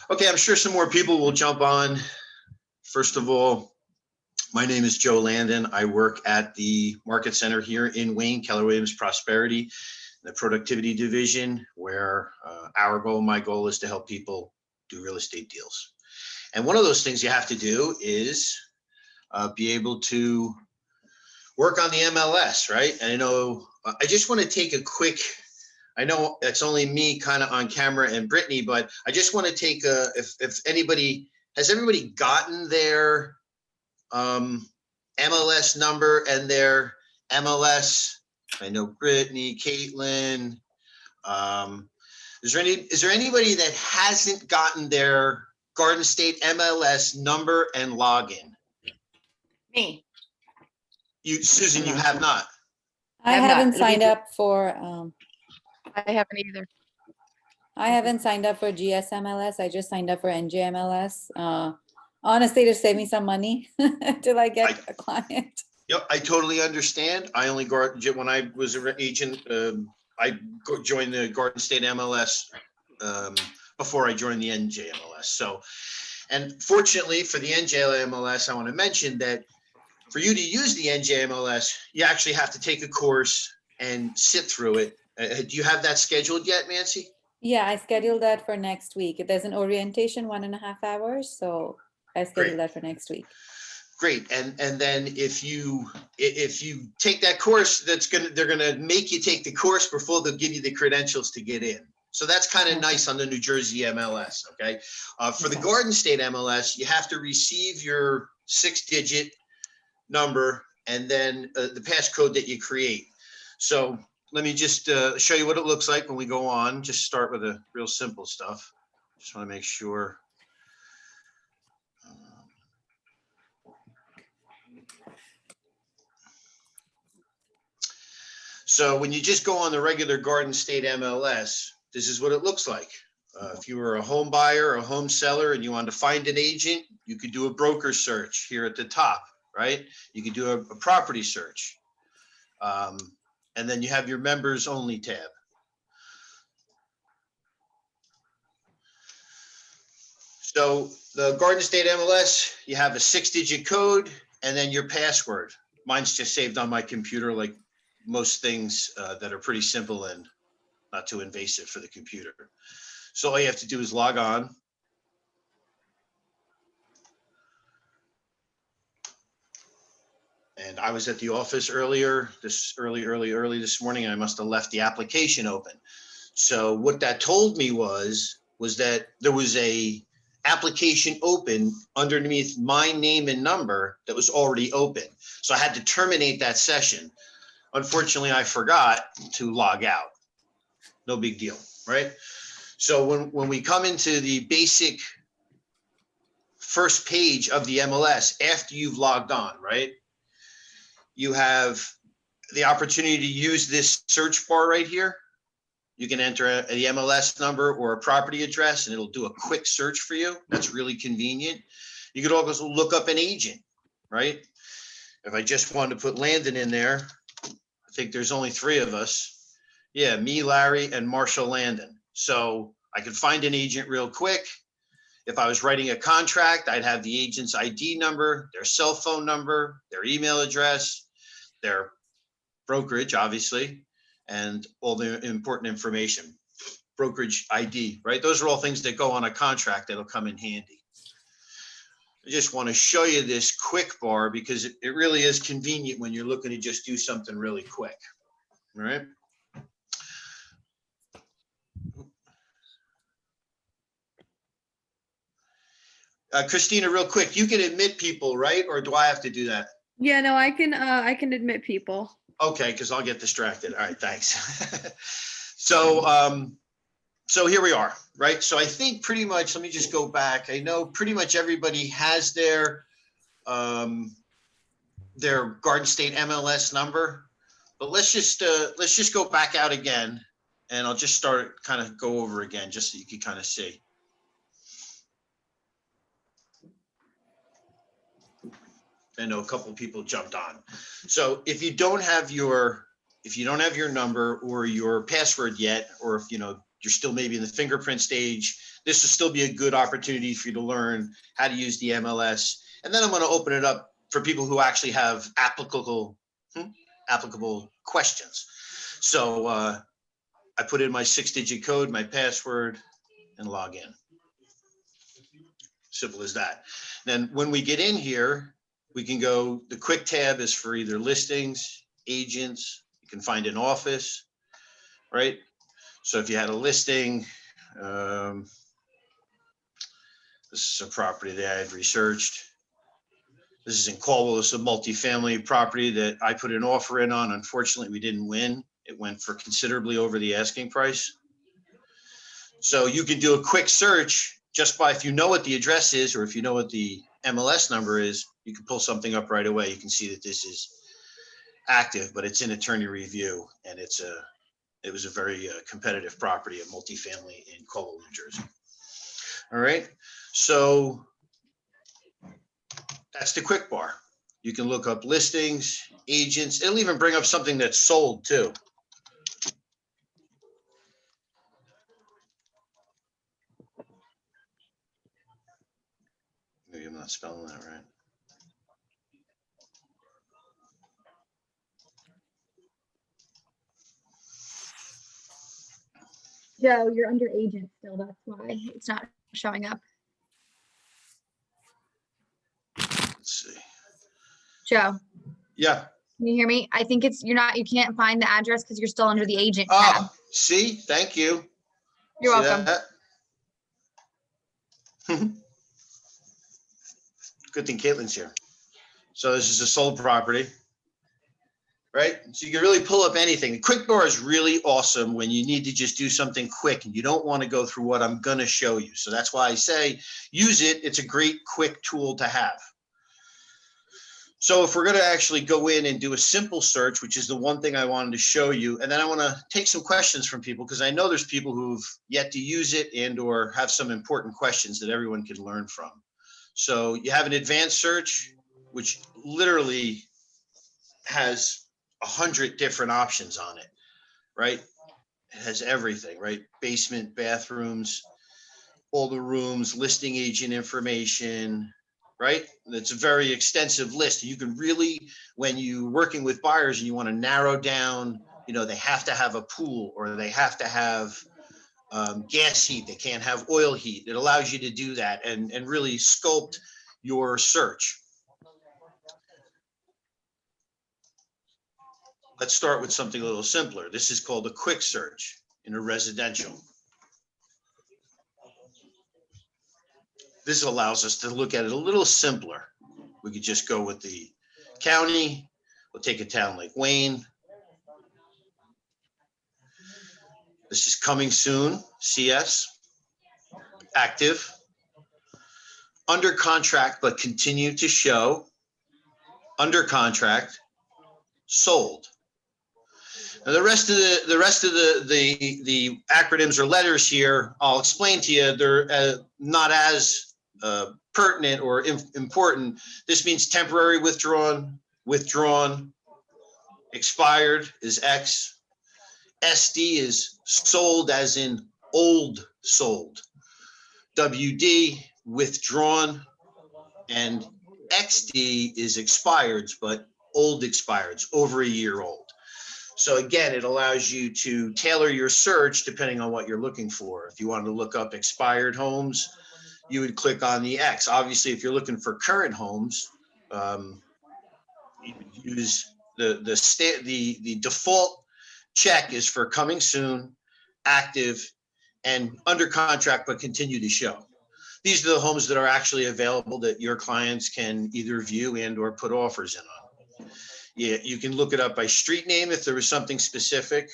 Okay, I'm sure some more people will jump on. First of all, my name is Joe Landon. I work at the Market Center here in Wayne, Keller Williams Prosperity, the productivity division, where my goal is to help people do real estate deals. And one of those things you have to do is be able to work on the MLS, right? And I know I just want to take a quick, I know it's only me kind of on camera and Brittany, but I just want to take if anybody, has everybody gotten their MLS number and their MLS? I know Brittany, Caitlin. Is there anybody that hasn't gotten their Garden State MLS number and login? Me. You, Susan, you have not. I haven't signed up for, I haven't either. I haven't signed up for GSMLS. I just signed up for NJMLS. Honestly, to save me some money till I get a client. Yep, I totally understand. I only when I was an agent, I joined the Garden State MLS before I joined the NJMLS. So, and fortunately for the NJMLS, I want to mention that for you to use the NJMLS, you actually have to take a course and sit through it. Do you have that scheduled yet, Nancy? Yeah, I scheduled that for next week. There's an orientation, 1.5 hours. So I scheduled that for next week. Great. And then if you take that course, they're gonna make you take the course before they'll give you the credentials to get in. So that's kind of nice on the New Jersey MLS. Okay. For the Garden State MLS, you have to receive your 6-digit number and then the passcode that you create. So let me just show you what it looks like when we go on. Just start with the real simple stuff. Just want to make sure. So when you just go on the regular Garden State MLS, this is what it looks like. If you were a home buyer, a home seller, and you wanted to find an agent, you could do a broker search here at the top, right? You could do a property search. And then you have your members only tab. So the Garden State MLS, you have a 6-digit code and then your password. Mine's just saved on my computer, like most things that are pretty simple and not too invasive for the computer. So all you have to do is log on. And I was at the office early this morning, and I must have left the application open. So what that told me was that there was a application open underneath my name and number that was already open. So I had to terminate that session. Unfortunately, I forgot to log out. No big deal, right? So when we come into the basic first page of the MLS after you've logged on, right? You have the opportunity to use this search bar right here. You can enter the MLS number or a property address and it'll do a quick search for you. That's really convenient. You could also look up an agent, right? If I just wanted to put Landon in there, I think there's only 3 of us. Yeah, me, Larry, and Marshall Landon. So I could find an agent real quick. If I was writing a contract, I'd have the agent's ID number, their cell phone number, their email address, their brokerage, obviously, and all the important information. Brokerage ID, right? Those are all things that go on a contract that'll come in handy. I just want to show you this quick bar because it really is convenient when you're looking to just do something really quick, all right? Christina, real quick, you can admit people, right? Or do I have to do that? Yeah, no, I can admit people. Okay, because I'll get distracted. All right, thanks. So here we are, right? So I think pretty much, let me just go back. I know pretty much everybody has their Garden State MLS number, but let's just go back out again, and I'll just kind of go over again, just so you can kind of see. I know a couple of people jumped on. So if you don't have your number or your password yet, or if you're still maybe in the fingerprint stage, this will still be a good opportunity for you to learn how to use the MLS. And then I'm going to open it up for people who actually have applicable questions. So I put in my 6-digit code, my password, and log in. Simple as that. Then when we get in here, we can go, the quick tab is for either listings, agents, you can find an office, right? So if you had a listing, this is a property that I had researched. This is in Caldwell. This is a multifamily property that I put an offer in on. Unfortunately, we didn't win. It went for considerably over the asking price. So you can do a quick search just by, if you know what the address is, or if you know what the MLS number is, you can pull something up right away. You can see that this is active, but it's in attorney review, and it was a very competitive property, a multifamily in Caldwell, New Jersey. All right, so that's the quick bar. You can look up listings, agents. It'll even bring up something that's sold too. Maybe I'm not spelling that right. Joe, you're under agent still. That's why it's not showing up. Let's see. Joe, Yeah. can you hear me? I think it's, you can't find the address because you're still under the agent tab. Oh, see, thank you. You're See welcome. that? Good thing Caitlin's here. So this is a sold property, right? So you can really pull up anything. The quick bar is really awesome when you need to just do something quick and you don't want to go through what I'm going to show you. So that's why I say use it. It's a great quick tool to have. So if we're going to actually go in and do a simple search, which is the one thing I wanted to show you, and then I want to take some questions from people because I know there's people who've yet to use it and or have some important questions that everyone can learn from. So you have an advanced search, which literally has 100 different options on it, right? It has everything, right? Basement, bathrooms, all the rooms, listing agent information, right? It's a very extensive list. You can really, when you're working with buyers and you want to narrow down, you know, they have to have a pool or they have to have gas heat. They can't have oil heat. It allows you to do that and really sculpt your search. Let's start with something a little simpler. This is called a quick search in a residential. This allows us to look at it a little simpler. We could just go with the county. We'll take a town like Wayne. This is coming soon, CS, active, under contract, but continue to show, under contract, sold. Now the rest of the acronyms or letters here, I'll explain to you. They're not as pertinent or important. This means temporary withdrawn, expired is X, SD is sold as in old sold, WD withdrawn, and XD is expireds, but old expireds, over a year old. So again, it allows you to tailor your search depending on what you're looking for. If you wanted to look up expired homes, you would click on the X. Obviously, if you're looking for current homes, you would use the default check is for coming soon, active, and under contract, but continue to show. These are the homes that are actually available that your clients can either view and or put offers in on. Yeah, you can look it up by street name if there was something specific.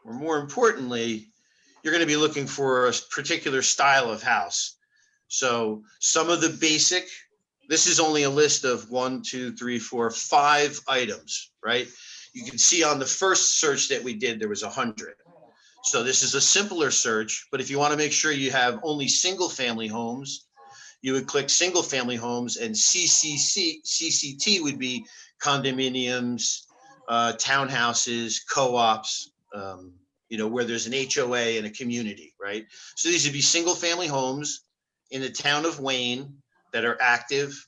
Or more importantly, you're going to be looking for a particular style of house. So some of the basic, this is only a list of 1, 2, 3, 4, 5 items, right? You can see on the first search that we did, there was 100. So this is a simpler search, but if you want to make sure you have only single family homes, you would click single family homes, and CCT would be condominiums, townhouses, co-ops, where there's an HOA and a community, right? So these would be single family homes in the town of Wayne that are active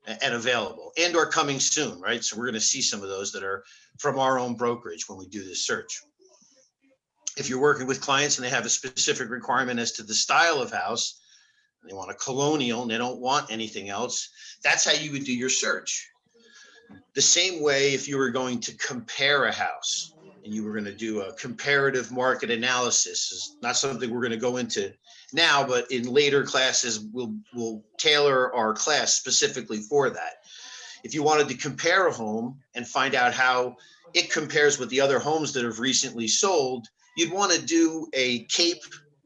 and available and or coming soon, right? So we're going to see some of those that are from our own brokerage when we do this search. If you're working with clients and they have a specific requirement as to the style of house, they want a colonial and they don't want anything else, that's how you would do your search. The same way if you were going to compare a house and you were going to do a comparative market analysis, is not something we're going to go into now, but in later classes, we'll tailor our class specifically for that. If you wanted to compare a home and find out how it compares with the other homes that have recently sold, you'd want to do a CAPE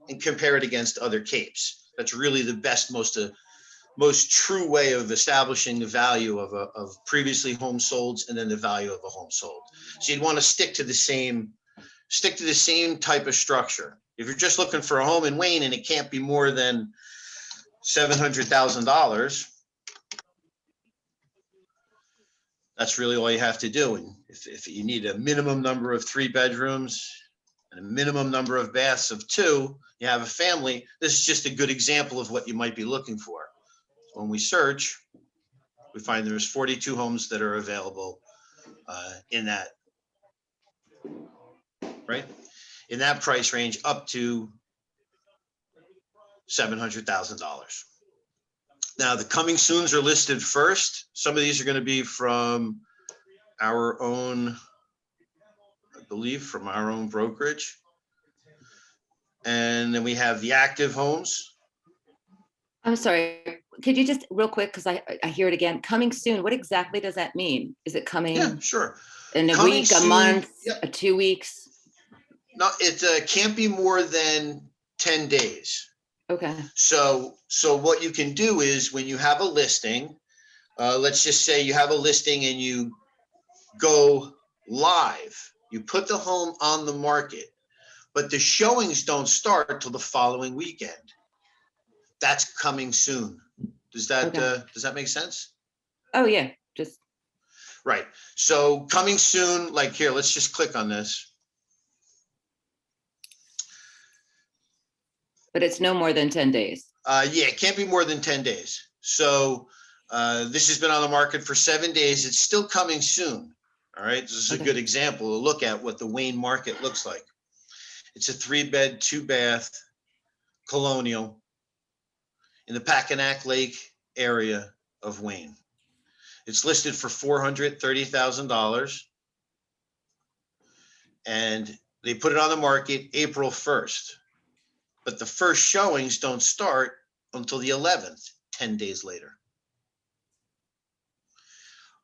and compare it against other CAPEs. That's really the best, most true way of establishing the value of previously home solds and then the value of a home sold. So you'd want to stick to the same type of structure. If you're just looking for a home in Wayne and it can't be more than $700,000, that's really all you have to do. And if you need a minimum number of 3 bedrooms and a minimum number of baths of 2, you have a family, this is just a good example of what you might be looking for. When we search, we find there's 42 homes that are available in that, right? In that price range up to $700,000. Now, the coming soons are listed first. Some of these are going to be from our own, I believe, from our own brokerage. And then we have the active homes. I'm sorry, could you just real quick, because I hear it again, coming soon, what exactly does that mean? Is it coming Yeah, sure. in a Coming week, a soon, month, yep. 2 weeks? No, it can't be more than 10 days. Okay, So what you can do is when you have a listing, let's just say you have a listing and you go live, you put the home on the market, but the showings don't start till the following weekend. That's coming soon. Does that make sense? oh yeah, just, Right. So coming soon, like here, let's just click on this. but it's no more than 10 days. Yeah, it can't be more than 10 days. So this has been on the market for 7 days. It's still coming soon. All right. This is a Okay. good example to look at what the Wayne market looks like. It's a 3-bed, 2-bath colonial in the Packanack Lake area of Wayne. It's listed for $430,000. And they put it on the market April 1st. But the first showings don't start until the 11th, 10 days later.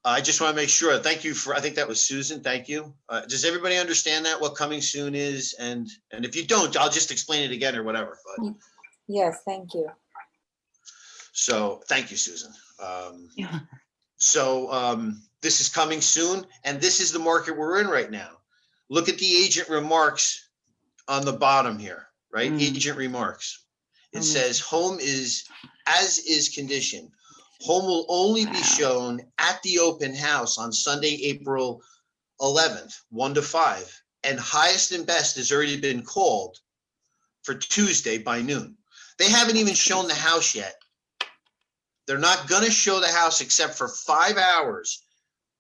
I just want to make sure. Thank you I think that was Susan. Thank you. Does everybody understand that, what coming soon is? And if you don't, I'll just explain it again or whatever. But Yes, thank you. so thank you, Susan. Yeah. So this is coming soon, and this is the market we're in right now. Look at the agent remarks on the bottom here, right? Agent remarks. It says home is as is condition. Home will only be shown at the open house on Sunday, April 11th, 1 to 5. And highest and best has already been called for Tuesday by noon. They haven't even shown the house yet. They're not going to show the house except for 5 hours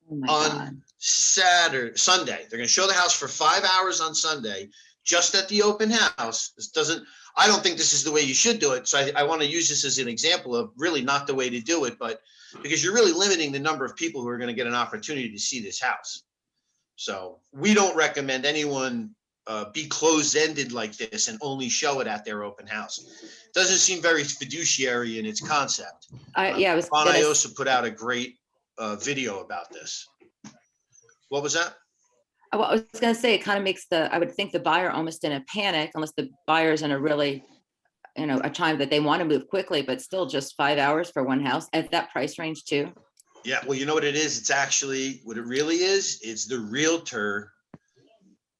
Oh my on God. Sunday. They're going to show the house for 5 hours on Sunday, just at the open house. I don't think this is the way you should do it. So I want to use this as an example of really not the way to do it, but because you're really limiting the number of people who are going to get an opportunity to see this house. So we don't recommend anyone be closed-ended like this and only show it at their open house. Doesn't seem very fiduciary in its concept. Yeah, I was Ron gonna, Iosa put out a great video about this. What was that? well, I was gonna say, it kind of makes I would think the buyer almost in a panic, unless the buyer's in a really, a time that they want to move quickly, but still just 5 hours for one house at that price range too. Yeah, well, you know what it is? It's actually, what it really is, it's the realtor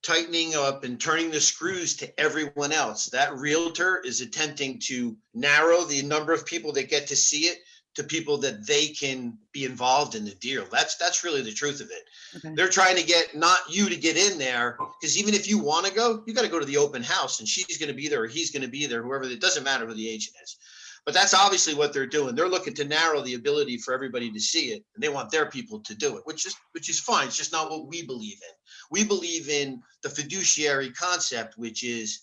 tightening up and turning the screws to everyone else. That realtor is attempting to narrow the number of people that get to see it to people that they can be involved in the deal. That's really the truth of it. Okay. They're trying to get not you to get in there, because even if you want to go, you got to go to the open house, and she's going to be there or he's going to be there, whoever. It doesn't matter who the agent is. But that's obviously what they're doing. They're looking to narrow the ability for everybody to see it, and they want their people to do it, which is fine. It's just not what we believe in. We believe in the fiduciary concept, which is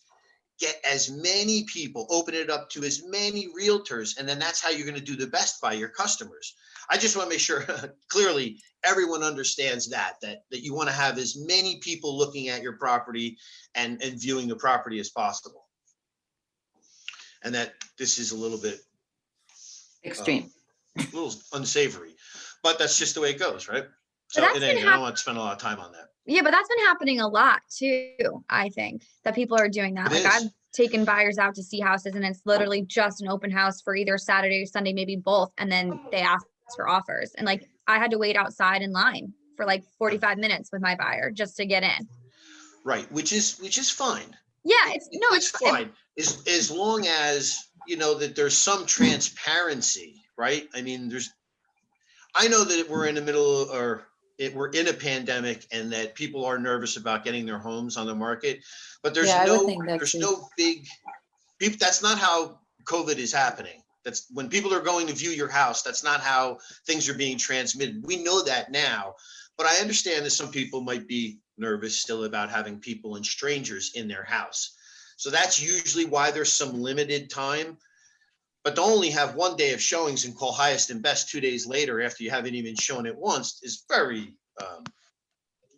get as many people, open it up to as many realtors, and then that's how you're going to do the best by your customers. I just want to make sure clearly everyone understands that you want to have as many people looking at your property and viewing the property as possible. And that this is a little bit Extreme. a little unsavory, but that's just the way it goes, right? So that's and been I don't want to spend a lot of time on that. Yeah, but that's been happening a lot too, I think, that people are doing that. It Like is. I've taken buyers out to see houses and it's literally just an open house for either Saturday or Sunday, maybe both. And then they ask for offers. And like I had to wait outside in line for like 45 minutes with my buyer just to get in. Right, which is fine. Yeah, it's fine. As long as you know that there's some transparency, right? I mean, I know that we're in the middle we're in a pandemic and that people are nervous about getting their homes on the market, but there's Yeah, I would think that there's too. no big people. That's not how COVID is happening. That's when people are going to view your house. That's not how things are being transmitted. We know that now, but I understand that some people might be nervous still about having people and strangers in their house. So that's usually why there's some limited time. But to only have 1 day of showings and call highest and best 2 days later after you haven't even shown it once is very,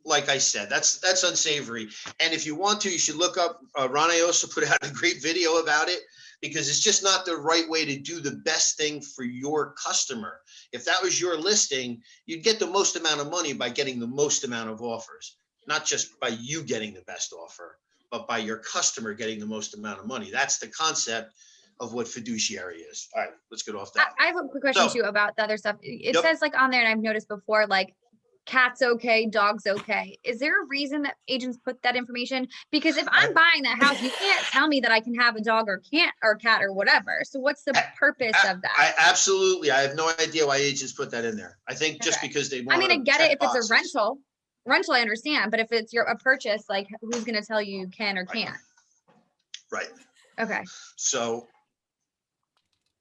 like I said, that's unsavory. And if you want to, you should look up, Ron Iosa put out a great video about it, because it's just not the right way to do the best thing for your customer. If that was your listing, you'd get the most amount of money by getting the most amount of offers, not just by you getting the best offer, but by your customer getting the most amount of money. That's the concept of what fiduciary is. All right, let's get off that. I have a quick question So- too about the other stuff. It Yep. says like on there, and I've noticed before, like cat's okay, dog's okay. Is there a reason that agents put that information? Because if I'm buying that house, you can't tell me that I can have a dog or cat or whatever. So what's the purpose of that? I have no idea why agents put that in there. I think just because they want. I mean, I get it if it's a boxes. rental, I understand. But if it's a purchase, like who's going to tell you can or can't? Right. Okay. So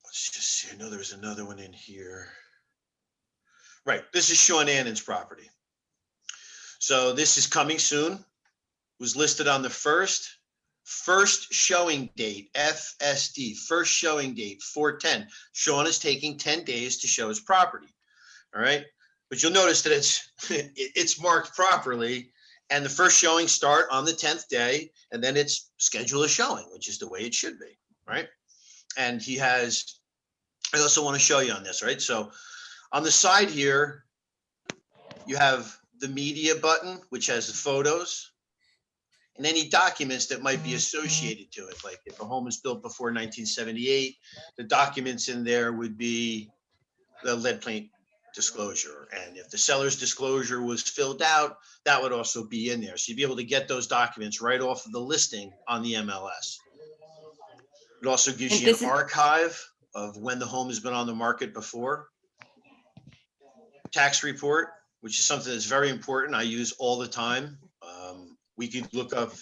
let's just see. I know there's another one in here. Right. This is Sean Annan's property. So this is coming soon. Was listed on the first showing date, FSD, first showing date, 4/10. Sean is taking 10 days to show his property. All right. But you'll notice that it's marked properly, and the first showing start on the 10th day, and then it's schedule a showing, which is the way it should be. Right. And I also want to show you on this, right? So on the side here, you have the media button, which has the photos and any documents that might be associated to it. Like if a home is built before 1978, the documents in there would be the lead paint disclosure. And if the seller's disclosure was filled out, that would also be in there. So you'd be able to get those documents right off of the listing on the MLS. It also gives And you this an is- archive of when the home has been on the market before. Tax report, which is something that's very important. I use all the time. We could look up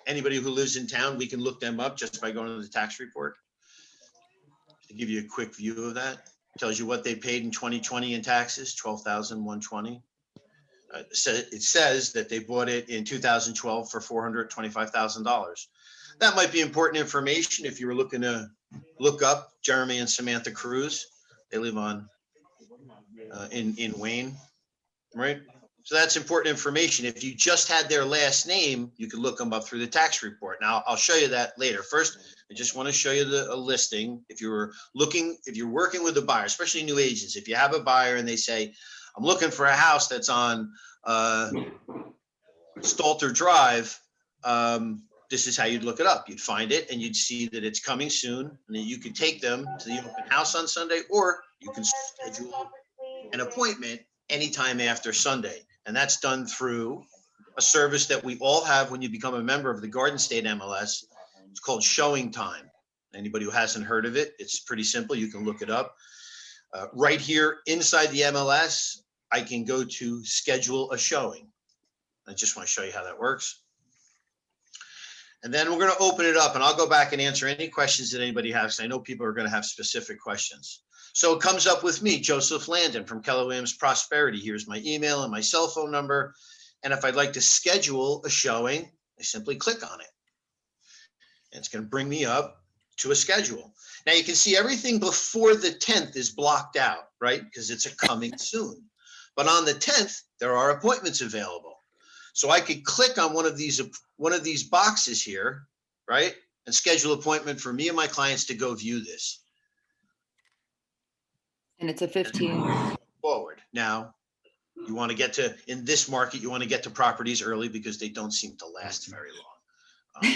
anybody who lives in town. We can look them up just by going to the tax report. To give you a quick view of that, tells you what they paid in 2020 in taxes, $12,120. It says that they bought it in 2012 for $425,000. That might be important information if you were looking to look up Jeremy and Samantha Cruz. They live on in Wayne, right? So that's important information. If you just had their last name, you could look them up through the tax report. Now, I'll show you that later. First, I just want to show you a listing. If you're working with a buyer, especially new agents, if you have a buyer and they say, I'm looking for a house that's on Stalter Drive, this is how you'd look it up. You'd find it and you'd see that it's coming soon, and then you could take them to the open house on Sunday, or you can schedule an appointment anytime after Sunday. And that's done through a service that we all have when you become a member of the Garden State MLS. It's called Showing Time. Anybody who hasn't heard of it, it's pretty simple. You can look it up. Right here inside the MLS, I can go to schedule a showing. I just want to show you how that works. And then we're going to open it up, and I'll go back and answer any questions that anybody has. I know people are going to have specific questions. So it comes up with me, Joseph Landon from Keller Williams Prosperity. Here's my email and my cell phone number. And if I'd like to schedule a showing, I simply click on it. And it's going to bring me up to a schedule. Now you can see everything before the 10th is blocked out, right? Because it's a coming soon. But on the 10th, there are appointments available. So I could click on one of these boxes here, right? And schedule an appointment for me and my clients to go view this. And it's a 15. Forward. Now, you want to get to, in this market, you want to get to properties early because they don't seem to last very long.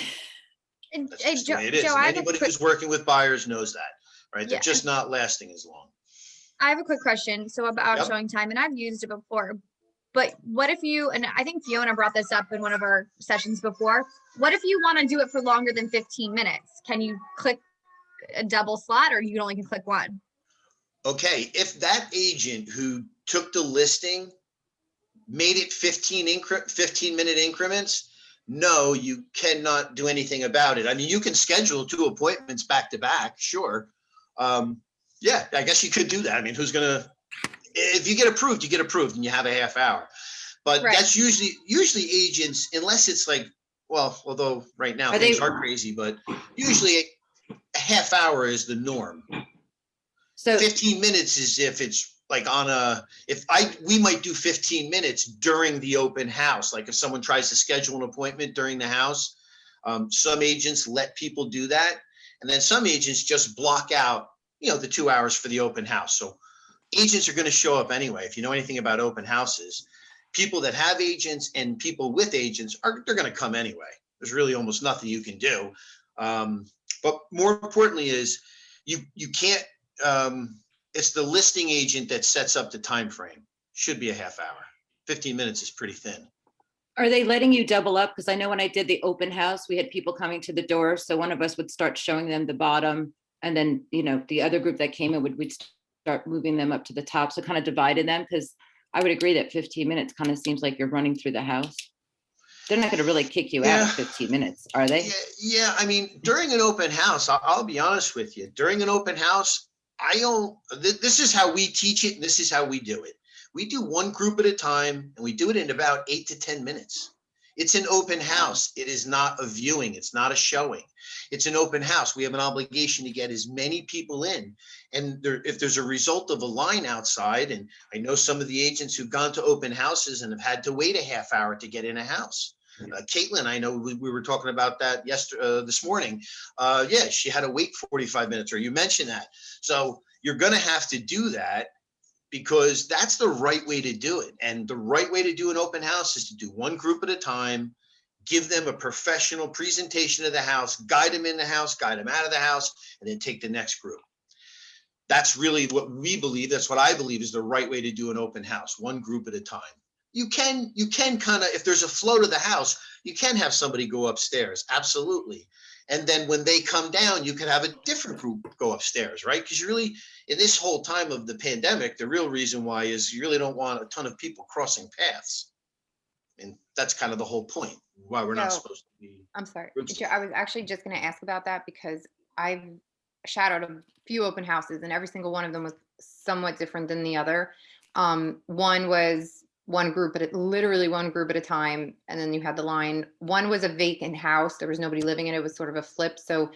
That's just the way it is. Joe, And I have a anybody quick- who's working with buyers knows that, right? They're Yeah. just not lasting as long. I have a quick question. So about Yep. showing time, and I've used it before, but what if you, and I think Fiona brought this up in one of our sessions before, what if you want to do it for longer than 15 minutes? Can you click a double slot, or you only can click one? Okay, if that agent who took the listing made it 15-minute increments, no, you cannot do anything about it. I mean, you can schedule 2 appointments back to back, sure. Yeah, I guess you could do that. I mean, who's gonna, if you get approved, you get approved and you have a half hour. But Right. that's usually agents, unless it's like, well, although right now Are things they- are crazy, but usually a half hour is the norm. So 15 minutes is if it's like we might do 15 minutes during the open house. Like if someone tries to schedule an appointment during the house, some agents let people do that. And then some agents just block out, the 2 hours for the open house. So agents are going to show up anyway. If you know anything about open houses, people that have agents and people with agents they're going to come anyway. There's really almost nothing you can do. But more importantly is you can't, it's the listing agent that sets up the time frame. Should be a half hour. 15 minutes is pretty thin. are they letting you double up? Because I know when I did the open house, we had people coming to the door. So one of us would start showing them the bottom. And then, the other group that came in we'd start moving them up to the top. So kind of divided them, because I would agree that 15 minutes kind of seems like you're running through the house. They're not going to really kick you out Yeah. at 15 minutes, are they? Yeah. I mean, during an open house, I'll be honest with you. During an open house, this is how we teach it, and this is how we do it. We do one group at a time, and we do it in about 8 to 10 minutes. It's an open house. It is not a viewing. It's not a showing. It's an open house. We have an obligation to get as many people in. And if there's a result of a line outside, and I know some of the agents who've gone to open houses and have had to wait a half hour to get in a house. Caitlin, I know we were talking about that this morning. Yeah, she had to wait 45 minutes, or you mentioned that. So you're going to have to do that, because that's the right way to do it. And the right way to do an open house is to do one group at a time, give them a professional presentation of the house, guide them in the house, guide them out of the house, and then take the next group. That's really what we believe. That's what I believe is the right way to do an open house, one group at a time. You can kind of, if there's a flow to the house, you can have somebody go upstairs. Absolutely. And then when they come down, you can have a different group go upstairs, right? Because you really, in this whole time of the pandemic, the real reason why is you really don't want a ton of people crossing paths. And that's kind of the whole point, why we're not No. supposed to be. I'm sorry. Groups. I was actually just going to ask about that because I've shadowed a few open houses and every single one of them was somewhat different than the other. One was literally one group at a time. And then you had the line. One was a vacant house. There was nobody living in it. It was sort of a flip. So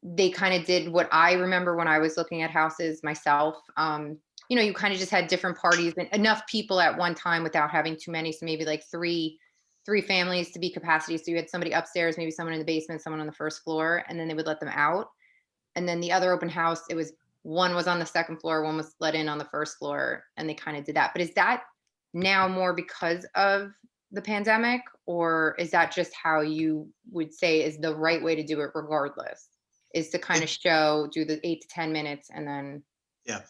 they kind of did what I remember when I was looking at houses myself. You kind of just had different parties and enough people at one time without having too many. So maybe like three families to be capacity. So you had somebody upstairs, maybe someone in the basement, someone on the first floor, and then they would let them out. And then the other open house, one was on the second floor, one was let in on the first floor, and they kind of did that. But is that now more because of the pandemic, or is that just how you would say is the right way to do it regardless? Is to kind of do the 8 to 10 minutes and then. Yeah,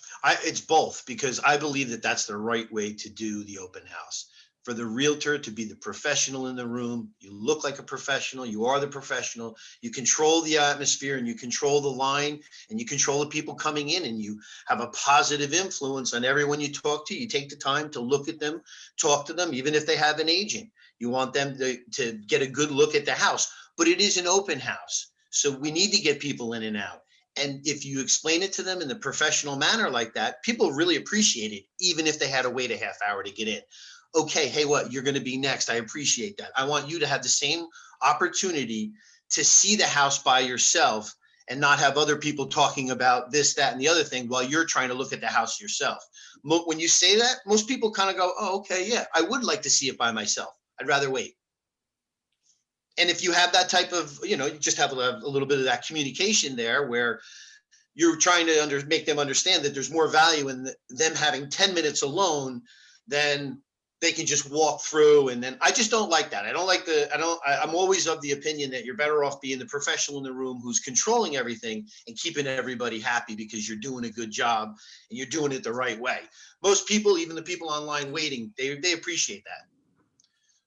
it's both, because I believe that that's the right way to do the open house. for the realtor to be the professional in the room. You look like a professional. You are the professional. You control the atmosphere and you control the line and you control the people coming in, and you have a positive influence on everyone you talk to. You take the time to look at them, talk to them, even if they have an agent. You want them to get a good look at the house, but it is an open house. So we need to get people in and out. And if you explain it to them in the professional manner like that, people really appreciate it, even if they had to wait a half hour to get in. Okay, hey, what, you're going to be next. I appreciate that. I want you to have the same opportunity to see the house by yourself and not have other people talking about this, that, and the other thing while you're trying to look at the house yourself. When you say that, most people kind of go, oh, okay, yeah, I would like to see it by myself. I'd rather wait. And if you have that type of, you just have a little bit of that communication there where you're trying to make them understand that there's more value in them having 10 minutes alone than they can just walk through. And then I just don't like that. I'm always of the opinion that you're better off being the professional in the room who's controlling everything and keeping everybody happy because you're doing a good job and you're doing it the right way. Most people, even the people online waiting, they appreciate that.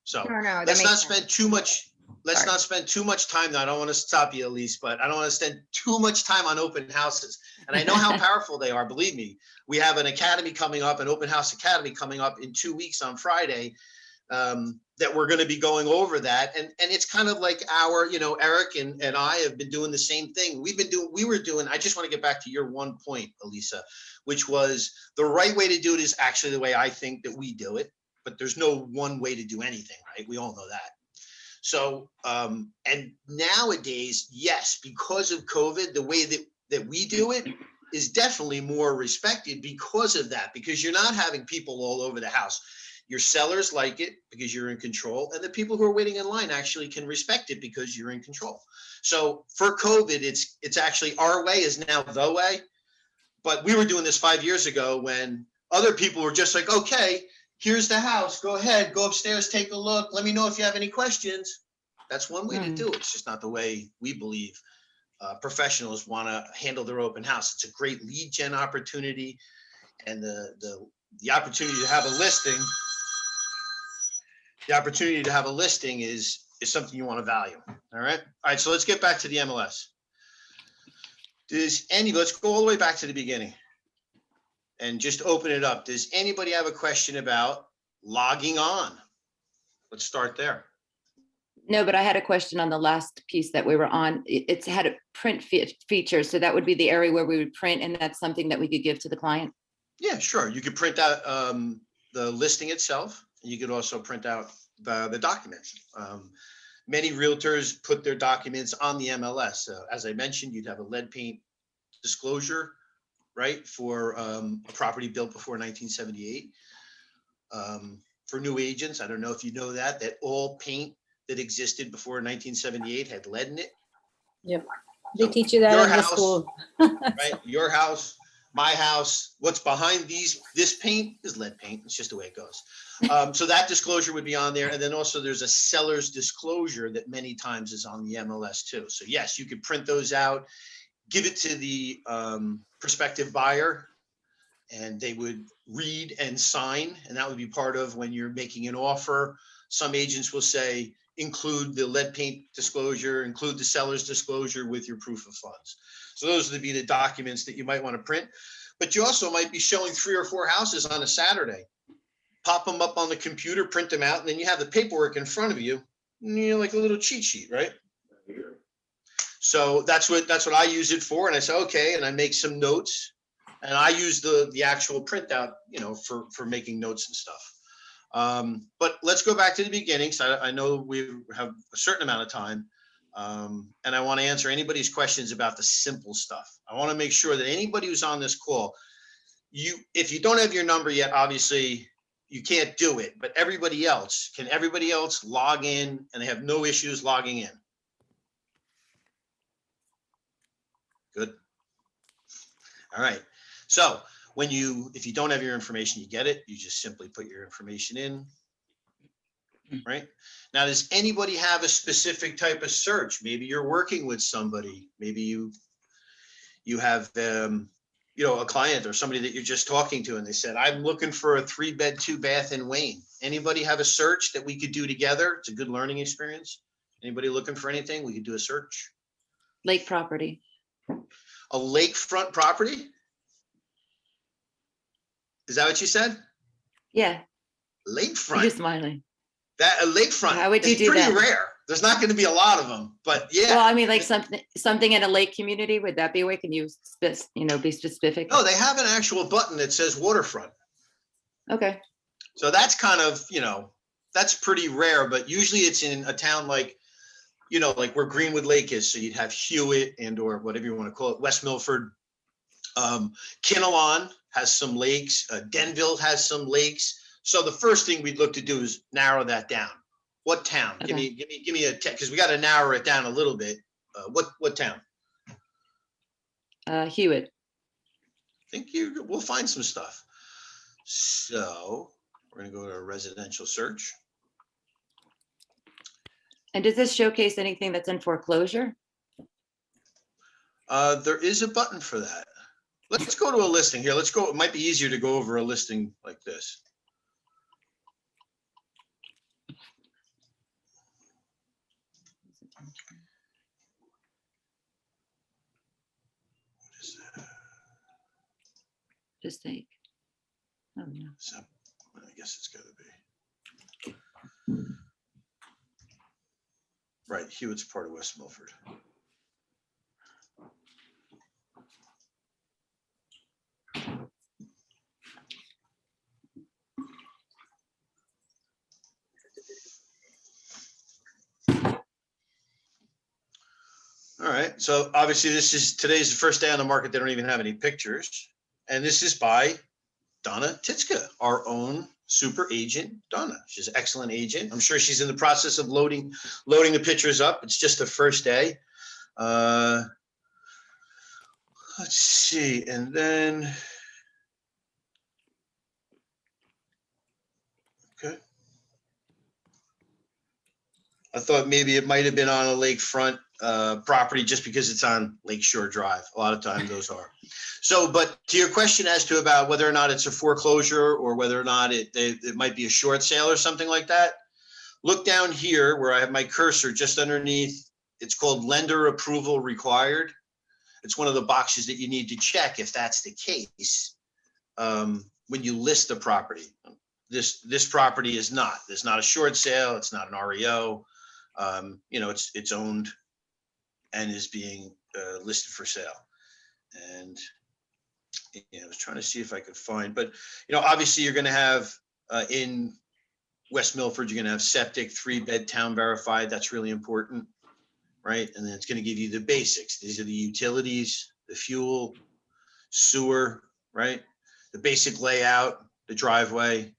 So No, that let's makes not sense. spend too much. Let's Sorry. not spend too much time. Now, I don't want to stop you, Elise, but I don't want to spend too much time on open houses. And I know how powerful they are. Believe me, we have an academy coming up, an open house academy coming up in 2 weeks on Friday, that we're going to be going over that. And it's kind of like our, Eric and I have been doing the same thing. I just want to get back to your one point, Elisa, which was the right way to do it is actually the way I think that we do it. But there's no one way to do anything, right? We all know that. So, and nowadays, yes, because of COVID, the way that we do it is definitely more respected because of that, because you're not having people all over the house. Your sellers like it because you're in control, and the people who are waiting in line actually can respect it because you're in control. So for COVID, it's actually our way is now the way. But we were doing this 5 years ago when other people were just like, okay, here's the house. Go ahead, go upstairs, take a look. Let me know if you have any questions. That's one way to do it. It's just not the way we believe professionals want to handle their open house. It's a great lead gen opportunity, and the opportunity to have a listing. The opportunity to have a listing is something you want to value. All right. So let's get back to the MLS. Let's go all the way back to the beginning and just open it up. Does anybody have a question about logging on? Let's start there. No, but I had a question on the last piece that we were on. It's had a print feature. So that would be the area where we would print, and that's something that we could give to the client. Yeah, sure. You could print out the listing itself, and you could also print out the documents. Many realtors put their documents on the MLS. As I mentioned, you'd have a lead paint disclosure, right, for a property built before 1978. For new agents, I don't know if you know that all paint that existed before 1978 had lead in it. Yep. They So teach you that your in the house, school. right? Your house, my house, what's behind this paint is lead paint. It's just the way it goes. So that disclosure would be on there. And then also there's a seller's disclosure that many times is on the MLS too. So yes, you could print those out, give it to the prospective buyer, and they would read and sign. And that would be part of when you're making an offer. Some agents will say, include the lead paint disclosure, include the seller's disclosure with your proof of funds. So those would be the documents that you might want to print. But you also might be showing 3 or 4 houses on a Saturday. Pop them up on the computer, print them out, and then you have the paperwork in front of you, like a little cheat sheet, right? So that's what I use it for. And I say, okay, and I make some notes, and I use the actual printout, for making notes and stuff. But let's go back to the beginning. So I know we have a certain amount of time, and I want to answer anybody's questions about the simple stuff. I want to make sure that anybody who's on this call, if you don't have your number yet, obviously you can't do it, but everybody else log in and they have no issues logging in? Good. All right. So if you don't have your information, you get it. You just simply put your information in, right? Now, does anybody have a specific type of search? Maybe you're working with somebody. Maybe you have a client or somebody that you're just talking to, and they said, I'm looking for a 3-bed, 2-bath in Wayne. Anybody have a search that we could do together? It's a good learning experience. Anybody looking for anything? We could do a search. Lake property. A lakefront property? Is that what you said? Yeah, you're Lakefront? smiling. That a lakefront How would you is do pretty that? rare. There's not going to be a lot of them, but Well, yeah. I mean, like something in a lake community, would that be a way? Can you be specific? No, they have an actual button that says waterfront. Okay, So that's kind of, that's pretty rare, but usually it's in a town like, like where Greenwood Lake is. So you'd have Hewitt and or whatever you want to call it, West Milford. Kinnelon has some lakes. Denville has some lakes. So the first thing we'd look to do is narrow that down. What town? Give Okay. me a because we got to narrow it down a little bit. What town? Hewitt. I think we'll find some stuff. So we're gonna go to a residential search. And does this showcase anything that's in foreclosure? There is a button for that. Let's go to a listing here. Let's go. It might be easier to go over a listing like this. What is that? Just think. Oh, no. So, I guess it's gotta be. Right, Hewitt's part of West Milford. All right, so obviously today's the first day on the market. They don't even have any pictures. And this is by Donna Titska, our own super agent, Donna. She's an excellent agent. I'm sure she's in the process of loading the pictures up. It's just the first day. Let's see, and then. Okay. I thought maybe it might have been on a lakefront property just because it's on Lakeshore Drive. A lot of times those are. So, but to your question as to about whether or not it's a foreclosure or whether or not it might be a short sale or something like that, look down here where I have my cursor just underneath. It's called lender approval required. It's one of the boxes that you need to check if that's the case when you list the property. This property is not. It's not a short sale. It's not an REO. It's owned and is being listed for sale. And I was trying to see if I could find, but obviously you're going to have in West Milford, you're going to have septic, 3-bed, town verified. That's really important, right? And then it's going to give you the basics. These are the utilities, the fuel, sewer, right? The basic layout, the driveway,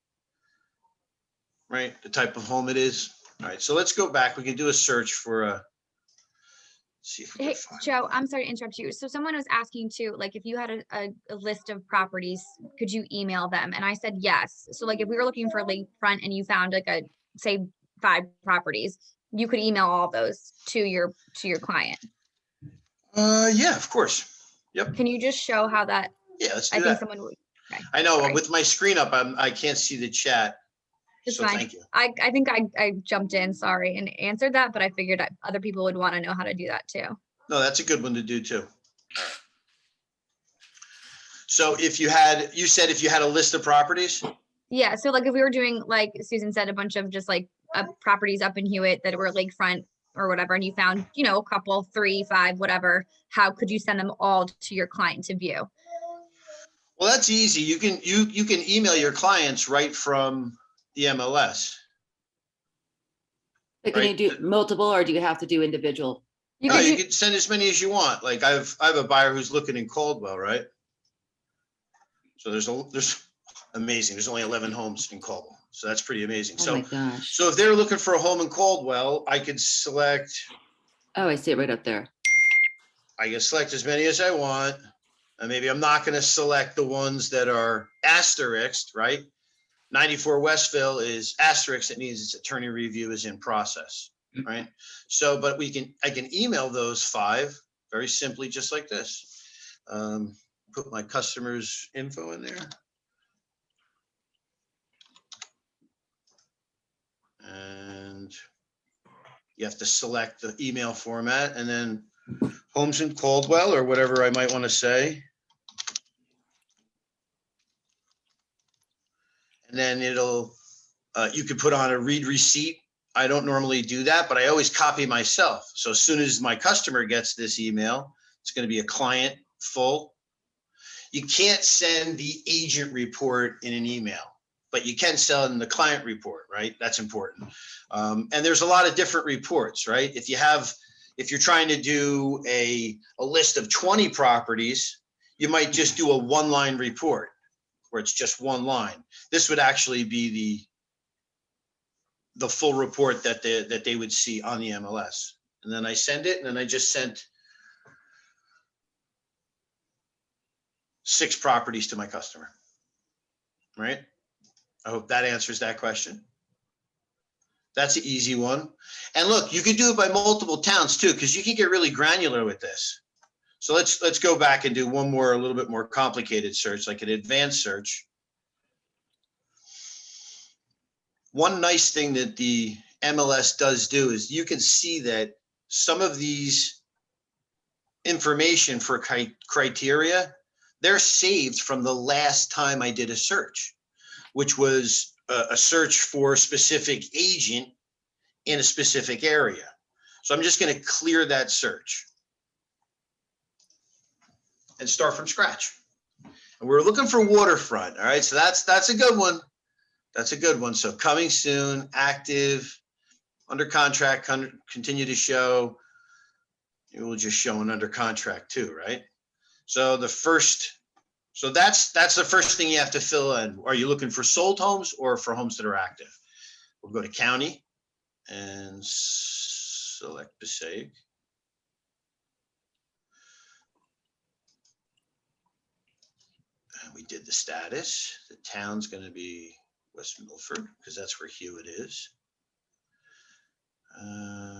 right? The type of home it is. All right, so let's go back. We can do a search for see if we Hey, can find. Joe, I'm sorry to interrupt you. So someone was asking too, like if you had a list of properties, could you email them? And I said yes. So like if we were looking for lakefront and you found like say 5 properties, you could email all those to your client. Yeah, of course. Yep. Can you just show how that? Yeah, let's do I think that. someone would. Okay, I know sorry. with my screen up, I can't see the chat. It's So fine. thank you. I think I jumped in, sorry, and answered that, but I figured other people would want to know how to do that too. No, that's a good one to do too. So you said if you had a list of properties? Yeah, so like if we were doing, like Susan said, a bunch of just like properties up in Hewitt that were lakefront or whatever, and you found, a couple, 3, 5, whatever, how could you send them all to your client to view? Well, that's easy. You can email your clients right from the MLS. But can you Right. do multiple or do you have to do individual? You No, could you do- can send as many as you want. Like I have a buyer who's looking in Caldwell, right? So there's amazing. There's only 11 homes in Caldwell. So that's pretty amazing. Oh my gosh. So if they're looking for a home in Caldwell, I could select Oh, I see it right up there. as many as I want. And maybe I'm not going to select the ones that are asterisked, right? 94 Westville is asterisk. That means its attorney review is in process, right? So, but I can email those 5 very simply, just like this. put my customer's info in there. And you have to select the email format and then Holmes and Caldwell or whatever I might want to say. And then it'll, you could put on a read receipt. I don't normally do that, but I always copy myself. So as soon as my customer gets this email, it's going to be a client full. You can't send the agent report in an email, but you can send in the client report, right? That's important. And there's a lot of different reports, right? If you're trying to do a list of 20 properties, you might just do a one-line report where it's just one line. This would actually be the full report that they would see on the MLS. And then I send it, and then I just sent 6 properties to my customer, right? I hope that answers that question. That's an easy one. And look, you could do it by multiple towns too, because you can get really granular with this. So let's go back and do one more, a little bit more complicated search, like an advanced search. One nice thing that the MLS does do is you can see that some of these information for criteria, they're saved from the last time I did a search, which was a search for a specific agent in a specific area. So I'm just going to clear that search and start from scratch. And we're looking for Waterfront. All right. So that's a good one. That's a good one. So coming soon, active, under contract, continue to show. It will just show an under contract too, right? So that's the first thing you have to fill in. Are you looking for sold homes or for homes that are active? We'll go to county and select Passaic. And we did the status. The town's going to be West Milford because that's where Hewitt is. Right.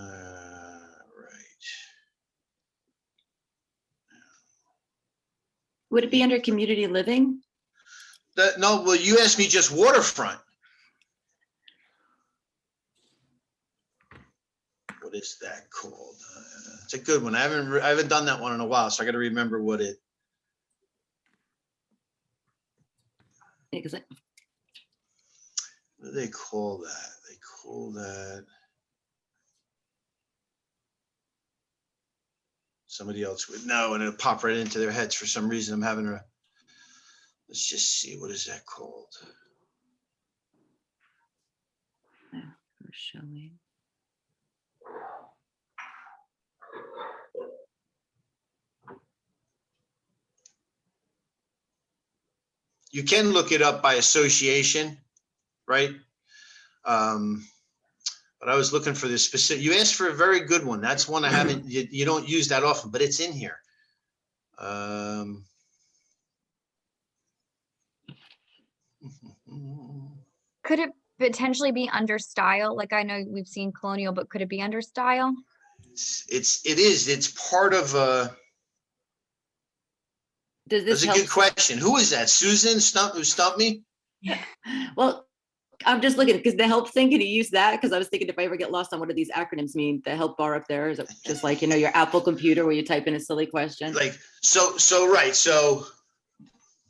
Would it be under community living? No, well, you asked me just Waterfront. What is that called? It's a good one. I haven't done that one in a while, so I got to remember what it. Because What do they call that? They call that. Somebody else would know, and it'll pop right into their heads for some reason. I'm having a. Let's just see. What is that called? for showing. You can look it up by association, right? But I was looking for this specific, you asked for a very good one. That's one I haven't, you don't use that often, but it's in here. Could it potentially be under style? Like I know we've seen colonial, but could it be under style? It's part of Does this that's a help? good question. Who is that? Susan who stumped me? Well, I'm just looking because the help thing, can you use that? Because I was thinking if I ever get lost on what do these acronyms mean, the help bar up there, is it just like, you know, your Apple computer where you type in a silly question? Like, so right. So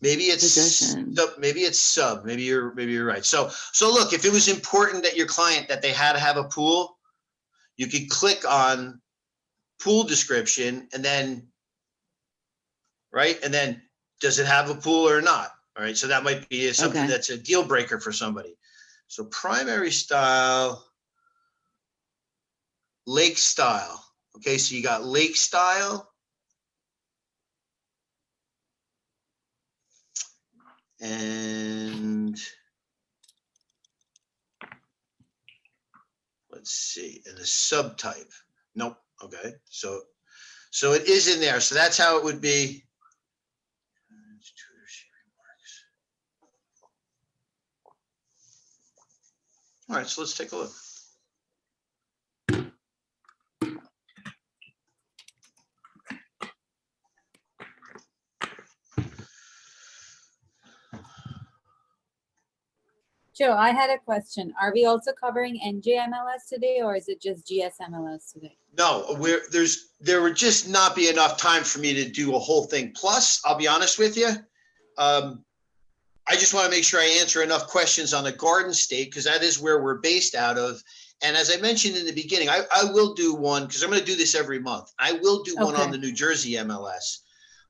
maybe it's Possession. maybe it's sub. Maybe you're right. So look, if it was important that your client that they had to have a pool, you could click on pool description and then right, and then does it have a pool or not? All right, so that might be something Okay. that's a deal breaker for somebody. So primary style, lake style. Okay, so you got lake style. And let's see, and the subtype. Nope. Okay, so it is in there. So that's how it would be. All right, so let's take a look. Joe, I had a question. Are we also covering NJMLS today or is it just GSMLS today? No, there would just not be enough time for me to do a whole thing. Plus, I'll be honest with you. I just want to make sure I answer enough questions on the Garden State because that is where we're based out of. And as I mentioned in the beginning, I will do one because I'm going to do this every month. I will do one on Okay. the New Jersey MLS.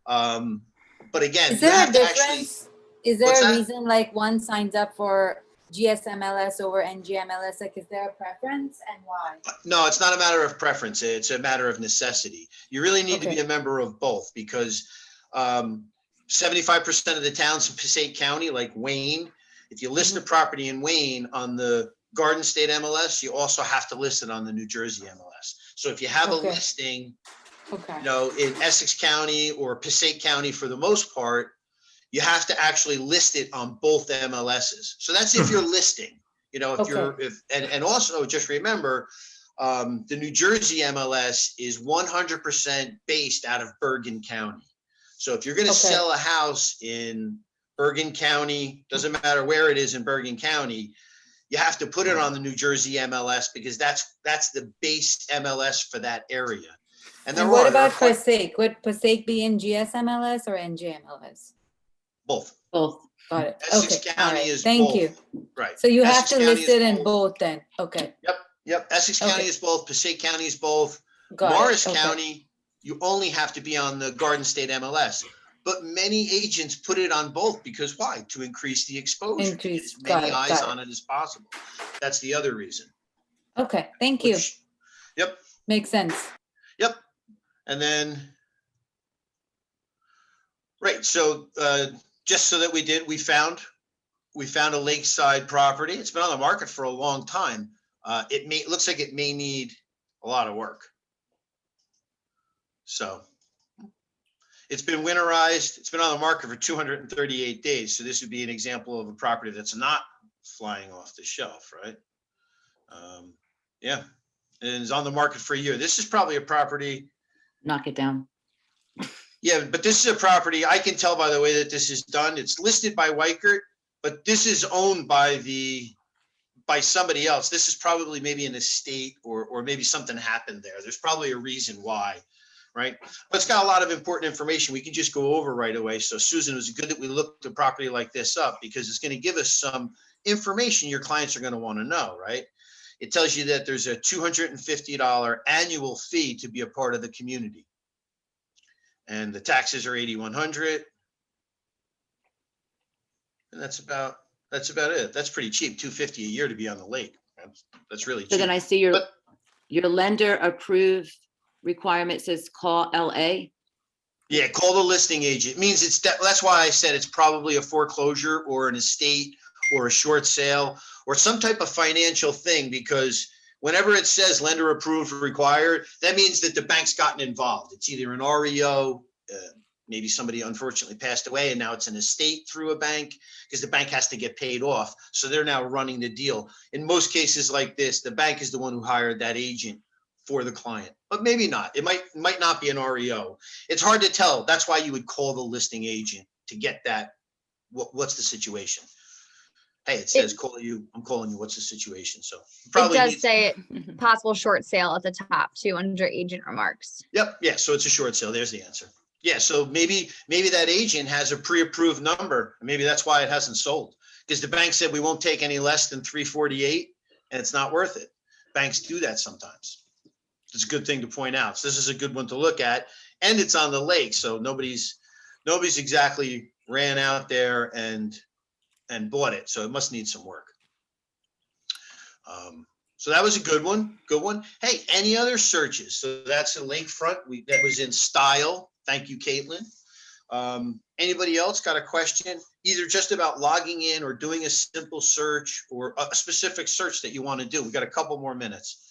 But again, Is you there a have to actually, difference? Is there What's a that? reason like one signs up for GSMLS over NGMLS? Like, is there a preference and why? no, it's not a matter of preference. It's a matter of necessity. You really need to be Okay. a member of both because 75% of the towns in Passaic County, like Wayne, if you list a property in Wayne on the Garden State MLS, you also have to list it on the New Jersey MLS. So if you have a Okay. listing, Okay. you know, in Essex County or Passaic County for the most part, you have to actually list it on both MLSs. So that's if you're listing, you know, if you're, and also just remember, the New Jersey MLS is 100% based out of Bergen County. So if you're going to Okay. sell a house in Bergen County, doesn't matter where it is in Bergen County, you have to put it on the New Jersey MLS because that's the base MLS for that area. And And what about Passaic? Would Passaic be in GSMLS or NJMLS? both. Both. Got it. Essex Okay. All County right. is Thank both. you. Right. So you have Essex to County list is it in both then. Okay. Yep. Essex Okay. County is both. Passaic County is both. Got it. Morris Okay. County, you only have to be on the Garden State MLS. But many agents put it on both because why? To increase the exposure, to get Increase. as many Got it, eyes got on it as possible. That's the other reason. Okay. Thank you. Yep. Makes sense. Yep. And then, right. So just so that we found a lakeside property. It's been on the market for a long time. It looks like it may need a lot of work. So it's been winterized. It's been on the market for 238 days. So this would be an example of a property that's not flying off the shelf, right? Yeah, and it's on the market for a year. This is probably a property. Knock it down. Yeah, but this is a property, I can tell by the way that this is done. It's listed by Weichert, but this is owned by somebody else. This is probably maybe an estate or maybe something happened there. There's probably a reason why, right? But it's got a lot of important information we can just go over right away. So Susan, it was good that we looked a property like this up because it's going to give us some information your clients are going to want to know, right? It tells you that there's a $250 annual fee to be a part of the community. And the taxes are $8,100. And that's about it. That's pretty cheap, $250 a year to be on the lake. That's really cheap. So then I see your lender approved requirement says call LA. Yeah, call the listing agent. It means that's why I said it's probably a foreclosure or an estate or a short sale or some type of financial thing, because whenever it says lender approved required, that means that the bank's gotten involved. It's either an REO, maybe somebody unfortunately passed away and now it's an estate through a bank because the bank has to get paid off. So they're now running the deal. In most cases like this, the bank is the one who hired that agent for the client, but maybe not. It might not be an REO. It's hard to tell. That's why you would call the listing agent to get that. What's the situation? Hey, it says call you. I'm calling you. What's the situation? So It does say possible short sale at the top too under agent remarks. Yep. Yeah. So it's a short sale. There's the answer. Yeah. So maybe that agent has a pre-approved number. Maybe that's why it hasn't sold, because the bank said we won't take any less than 348 and it's not worth it. Banks do that sometimes. It's a good thing to point out. So this is a good one to look at, and it's on the lake. So nobody's exactly ran out there and bought it. So it must need some work. So that was a good one. Good one. Hey, any other searches? So that's a lakefront. That was in style. Thank you, Caitlin. Anybody else got a question, either just about logging in or doing a simple search or a specific search that you want to do? We got a couple more minutes.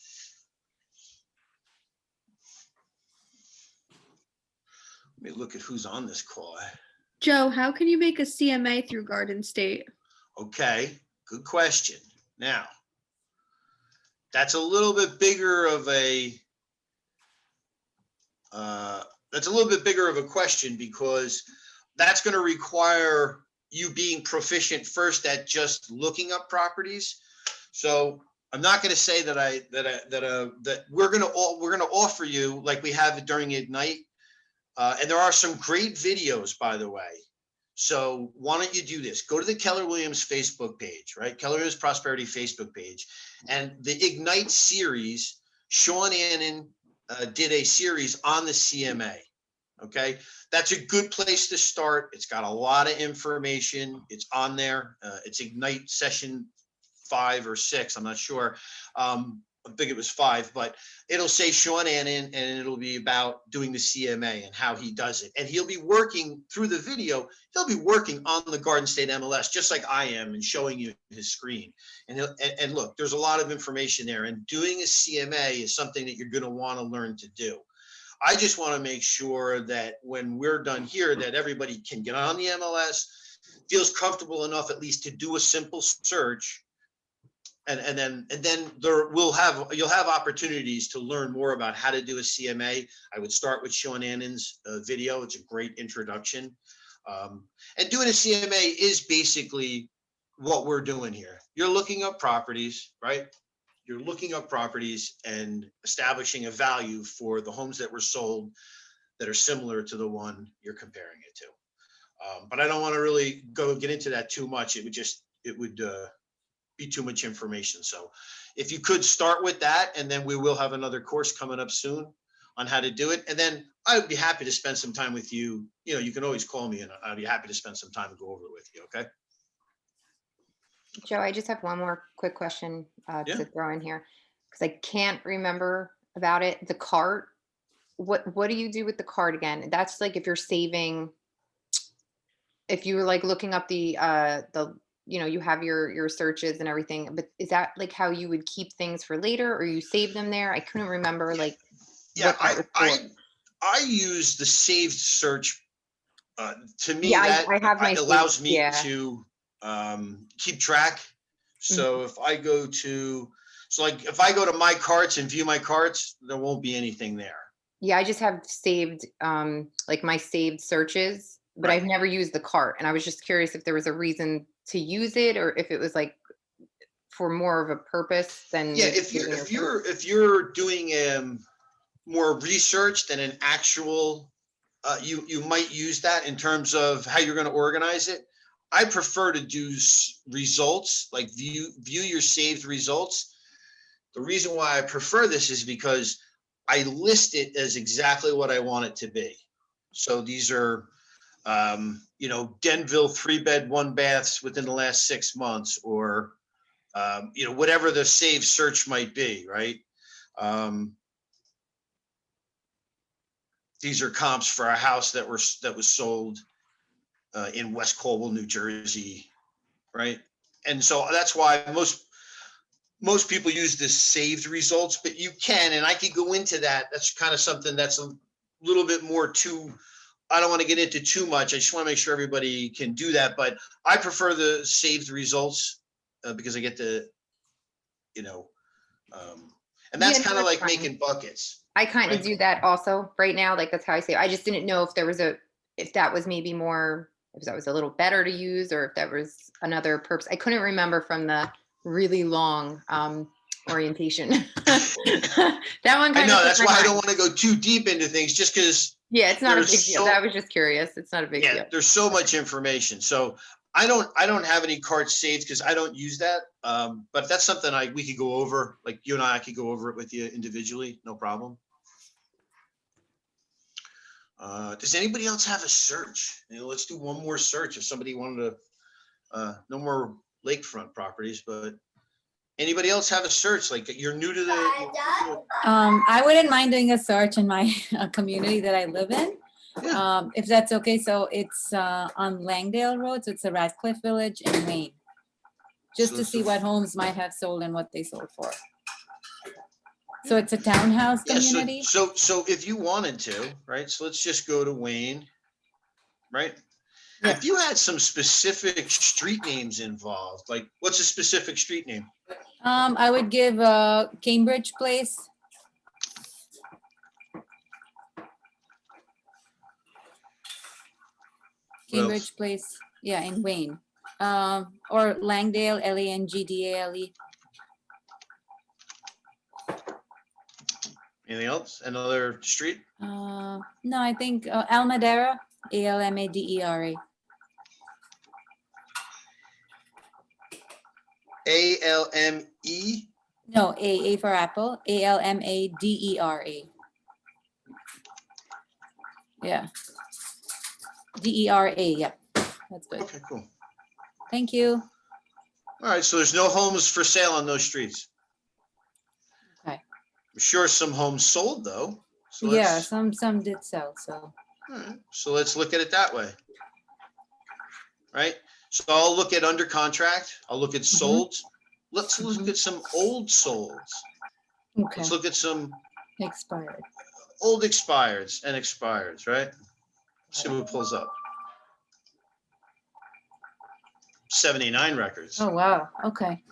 Let me look at who's on this call. Joe, how can you make a CMA through Garden State? Okay, good question. Now, that's a little bit bigger of a question, because that's going to require you being proficient first at just looking up properties. So I'm not going to say that we're going to offer you like we have during Ignite. And there are some great videos, by the way. So why don't you do this? Go to the Keller Williams Facebook page, right? Keller Williams Prosperity Facebook page, and the Ignite series. Sean Annan did a series on the CMA. Okay, that's a good place to start. It's got a lot of information. It's on there. It's Ignite session 5 or 6. I'm not sure. I think it was 5, but it'll say Sean Annan, and it'll be about doing the CMA and how he does it. And he'll be working through the video. He'll be working on the Garden State MLS, just like I am, and showing you his screen. And look, there's a lot of information there. And doing a CMA is something that you're going to want to learn to do. I just want to make sure that when we're done here, that everybody can get on the MLS, feels comfortable enough at least to do a simple search. And then you'll have opportunities to learn more about how to do a CMA. I would start with Sean Annan's video. It's a great introduction. And doing a CMA is basically what we're doing here. You're looking up properties, right? You're looking up properties and establishing a value for the homes that were sold that are similar to the one you're comparing it to. But I don't want to really get into that too much. It would be too much information. So if you could start with that, and then we will have another course coming up soon on how to do it. And then I would be happy to spend some time with you. You know, you can always call me and I'd be happy to spend some time and go over it with you. Okay. Joe, I just have one more quick question Yeah. to throw in here because I can't remember about it. The cart. What do you do with the cart again? That's like if you're saving. If you were like looking up the you have your searches and everything, but is that like how you would keep things for later, or you save them there? I couldn't remember like. Yeah, what that was for. I use the saved search. To me, Yeah, that I have my allows saved, me yeah. to keep track. So if I go to, if I go to my carts and view my carts, there won't be anything there. Yeah, I just have saved like my saved searches, but Right. I've never used the cart. And I was just curious if there was a reason to use it or if it was like for more of a purpose than Yeah, maybe if saving your search. if you're doing more research than an actual, you might use that in terms of how you're going to organize it. I prefer to do results, like view your saved results. The reason why I prefer this is because I list it as exactly what I want it to be. So these are, Denville 3-bed, 1-baths within the last 6 months, or, whatever the saved search might be, right? These are comps for a house that was sold in West Colwell, New Jersey, right? And so that's why most people use this saved results, but you can, and I could go into that. That's kind of something that's a little bit more I don't want to get into too much. I just want to make sure everybody can do that, but I prefer the saved results because I get to, and that's Yeah, no, kind of that's like fine. making buckets. I kind of right. do that also right now. Like that's how I say it. I just didn't know if there was if that was maybe more, if that was a little better to use or if that was another purpose. I couldn't remember from the really long orientation. That one kind I know, of that's why I don't want to go too deep into things, just because Yeah, it's not a there's big deal. so- I was just curious. It's not a big deal. there's so much information. So I don't have any cards saved because I don't use that. But that's something we could go over, like you and I could go over it with you individually, no problem. Does anybody else have a search? Let's do one more search if somebody wanted to, no more lakefront properties, but anybody else have a search? Like you're new to the. I wouldn't mind doing a search in my community that I live in. Yeah. If that's okay. So it's on Langdale Road. So it's a Radcliffe Village in Maine. Just So to it's see a- what homes might have sold and what they sold for. So it's a townhouse Yeah, community. so if you wanted to, right? So let's just go to Wayne, right? Yeah. If you had some specific street names involved, like what's a specific street name? I would give Cambridge Place. What else? Cambridge Place. Yeah, in Wayne. Or Langdale, Langdale. Anything else? Another street? No, I think Almadera, Almadera. ALME? No, A for Apple, Almadera. Yeah. DERA, yep. That's good. Okay, cool. Thank you. All right, so there's no homes for sale on those streets. Okay. I'm sure some homes sold though. So Yeah, let's, some did sell, so. all right, so let's look at it that way. Right? So I'll look at under contract. I'll look at sold. Let's look at some old solds. Okay, Let's look at some expired. old expireds and expireds, right? See what pulls up. 79 records. Oh, wow, okay.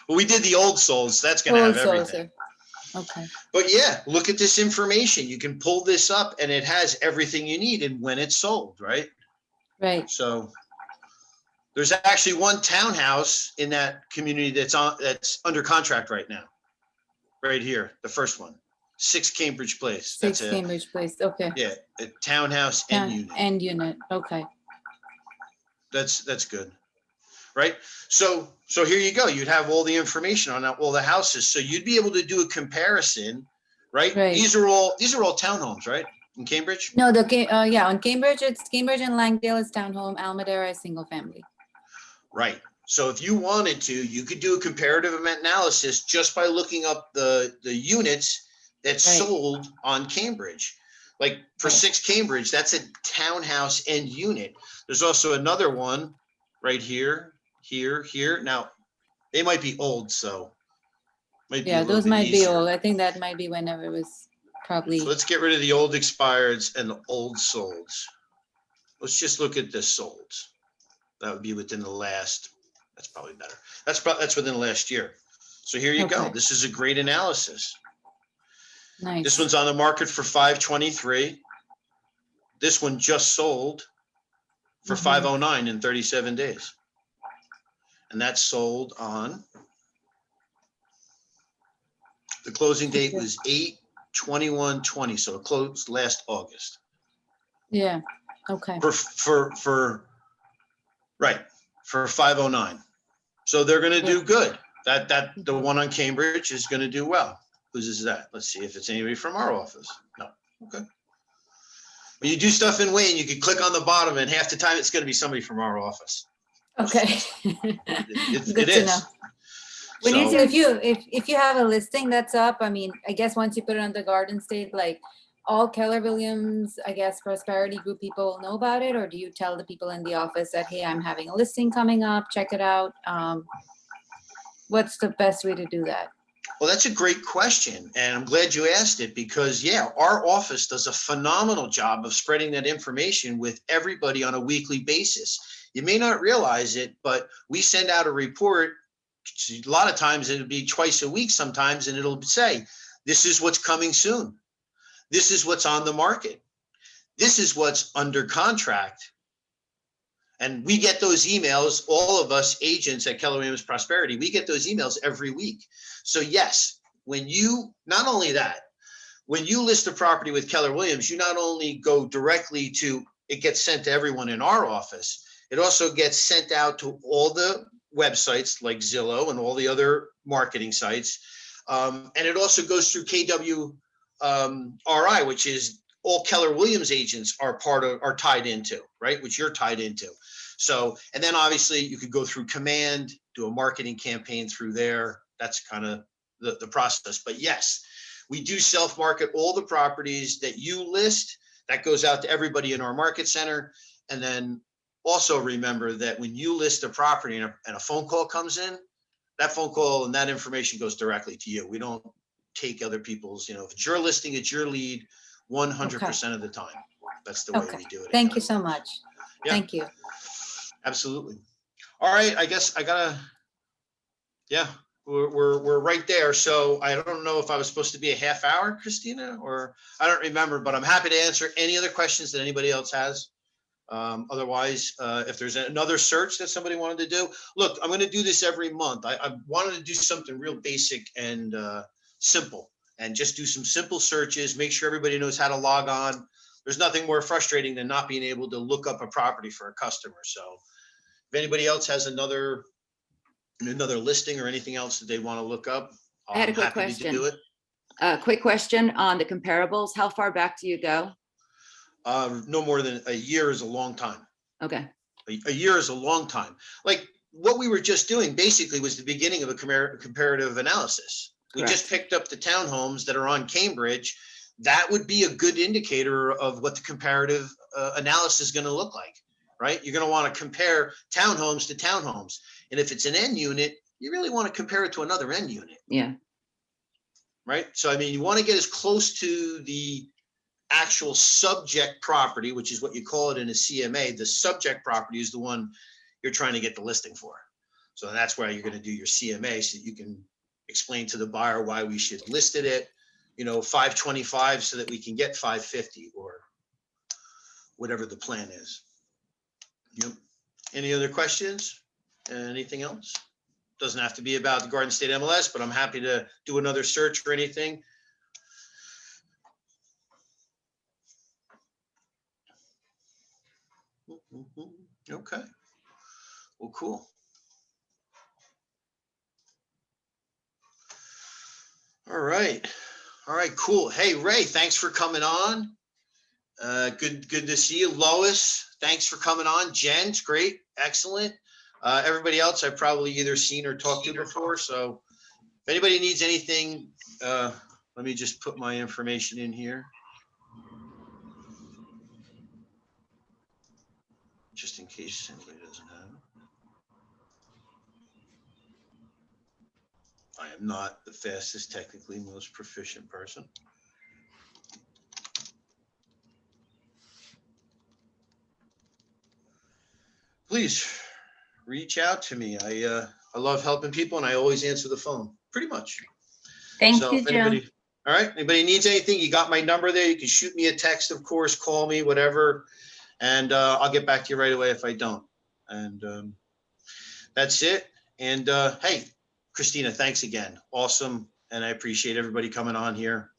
Well, we did the old solds. That's going to have Old everything. Saucer. Okay, But yeah, look at this information. You can pull this up and it has everything you need and when it's sold, right? right, So there's actually one townhouse in that community that's under contract right now. Right here, the first one, 6 Cambridge Place. 6 That's Cambridge Place, okay. yeah, a townhouse and unit. End unit, okay. That's good. Right? So here you go. You'd have all the information on all the houses. So you'd be able to do a comparison, right? Right. These are all townhomes, right? In Cambridge? No, yeah, on Cambridge, it's Cambridge and Langdale is townhome, Almadera is single family. Right. So if you wanted to, you could do a comparative analysis just by looking up the units that Right. sold on Cambridge. Like for Right. 6 Cambridge, that's a townhouse and unit. There's also another one right here. Now, they might be old, so. Might be a Yeah, little those bit might be easier. old. I think that might be whenever it was probably, So let's get rid of the old expireds and the old solds. Let's just look at the solds. That would be within the last, that's probably better. That's within the last year. So here you go. Okay. This is a great analysis. nice. This one's on the market for 523. This one just sold for Mhm. 509 in 37 days. And that's sold on, the closing date was 8/21/20, so it closed last August. Yeah, okay, For 509. So they're gonna do good. That the one on Cambridge is gonna do well. Whose is that? Let's see if it's anybody from our office. No, okay. When you do stuff in Wayne, you can click on the bottom and half the time it's gonna be somebody from our office. okay. It Good to is. know. When you, So- if you have a listing that's up, I mean, I guess once you put it on the Garden State, like all Keller Williams, I guess Prosperity Group people know about it, or do you tell the people in the office that, hey, I'm having a listing coming up, check it out? What's the best way to do that? Well, that's a great question, and I'm glad you asked it because, yeah, our office does a phenomenal job of spreading that information with everybody on a weekly basis. You may not realize it, but we send out a report. A lot of times it'll be twice a week sometimes, and it'll say, this is what's coming soon. This is what's on the market. This is what's under contract. And we get those emails, all of us agents at Keller Williams Prosperity, we get those emails every week. So yes, when you, not only that, when you list a property with Keller Williams, you not only go directly to, it gets sent to everyone in our office, it also gets sent out to all the websites like Zillow and all the other marketing sites. And it also goes through KWRI, which is all Keller Williams agents are tied into, right? Which you're tied into. So, and then obviously you could go through Command, do a marketing campaign through there. That's kind of the process. But yes, we do self-market all the properties that you list. That goes out to everybody in our market center. And then also remember that when you list a property and a phone call comes in, that phone call and that information goes directly to you. We don't take other people's, if it's your listing, it's your lead 100% of the time. That's the way Okay. we do it. Thank you so much. Yeah. Thank you. Absolutely. All right. I guess I gotta, yeah, we're right there. So I don't know if I was supposed to be a half hour, Christina, or I don't remember, but I'm happy to answer any other questions that anybody else has. Otherwise, if there's another search that somebody wanted to do, look, I'm going to do this every month. I wanted to do something real basic and simple, and just do some simple searches, make sure everybody knows how to log on. There's nothing more frustrating than not being able to look up a property for a customer. So if anybody else has another listing or anything else that they want to look up, I had a I'm quick happy to question. do it. Quick question on the comparables. How far back do you go? No more than a year is a long time. Okay, A year is a long time. Like what we were just doing basically was the beginning of a comparative analysis. We just picked up the townhomes that are on Cambridge. That would be a good indicator of what the comparative analysis is going to look like, right? You're going to want to compare townhomes to townhomes. And if it's an N unit, you really want to compare it to another N unit, yeah, right? So, I mean, you want to get as close to the actual subject property, which is what you call it in a CMA. The subject property is the one you're trying to get the listing for. So that's why you're going to do your CMA, so that you can explain to the buyer why we should list it at, 525 so that we can get 550 or whatever the plan is. Yep. Any other questions? Anything else? Doesn't have to be about the Garden State MLS, but I'm happy to do another search or anything. Okay. Well, cool. All right. All right, cool. Hey, Ray, thanks for coming on. Good to see you. Lois, thanks for coming on. Jen, it's great. Excellent. Everybody else I've probably either seen or talked to before. So if anybody needs anything, let me just put my information in here. Just in case anybody doesn't have it. I am not the fastest, technically most proficient person. Please reach out to me. I love helping people, and I always answer the phone, pretty much. Thank So you, if Jim. anybody, all right, anybody needs anything, you got my number there. You can shoot me a text, of course, call me, whatever, and I'll get back to you right away if I don't. And that's it. And hey, Christina, thanks again. Awesome. And I appreciate everybody coming on here.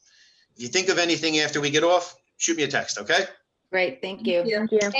If you think of anything after we get off, shoot me a text, okay? great, thank you. Thank you.